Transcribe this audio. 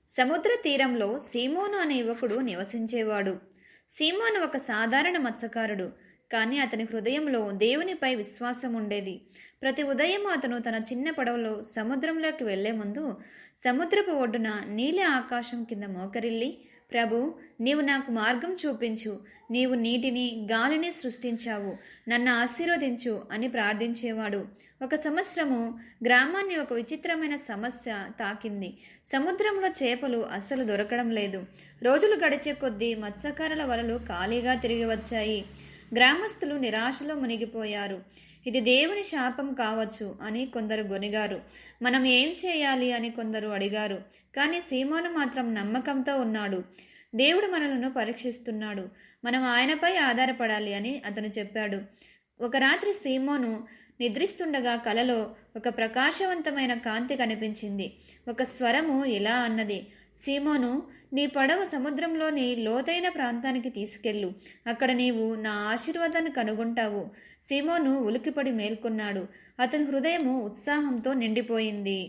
సముద్ర తీరంలో సీమోను అనే యువకుడు నివసించేవాడు. సీమోను ఒక సాధారణ మత్స్యకారుడు, కానీ అతని హృదయంలో దేవునిపై విశ్వాసం ఉండేది. ప్రతి ఉదయం అతను తన చిన్న పడవలో సముద్రంలోకి వెళ్లే ముందు సముద్రపు ఒడ్డున నీలి ఆకాశం కింద మోకరిల్లి, ప్రభు, నీవు నాకు మార్గం చూపించు, నీవు నీటిని గాలిని సృష్టించావు, నన్ను ఆశీర్వదించు అని ప్రార్థించేవాడు. ఒక సంవత్సరము గ్రామాన్ని ఒక విచిత్రమైన సమస్య తాకింది. సముద్రంలో చేపలు అస్సలు దొరకడం లేదు. రోజులు గడిచే కొద్దీ మత్స్యకారుల వలలు ఖాళీగా తిరిగి వచ్చాయి. గ్రామస్తులు నిరాశలో మునిగిపోయారు. ఇది దేవుని శాపం కావచ్చు అని కొందరు గొనిగారు. మనం ఏం చేయాలి అని కొందరు అడిగారు. కానీ సీమోను మాత్రం నమ్మకంతో ఉన్నాడు. దేవుడు మనలను పరీక్షిస్తున్నాడు, మనం ఆయనపై ఆధారపడాలి అని అతను చెప్పాడు. ఒక రాత్రి సీమోను నిద్రిస్తుండగా కలలో ఒక ప్రకాశవంతమైన కాంతి కనిపించింది. ఒక స్వరము ఇలా అన్నది, సీమోను, నీ పడవ సముద్రంలోని లోతైన ప్రాంతానికి తీసుకెళ్ళు. అక్కడ నీవు నా ఆశీర్వాదాన్ని కనుగొంటావు. సీమోను ఉలికిపడి మేల్కొన్నాడు. అతని హృదయము ఉత్సాహంతో నిండిపోయింది.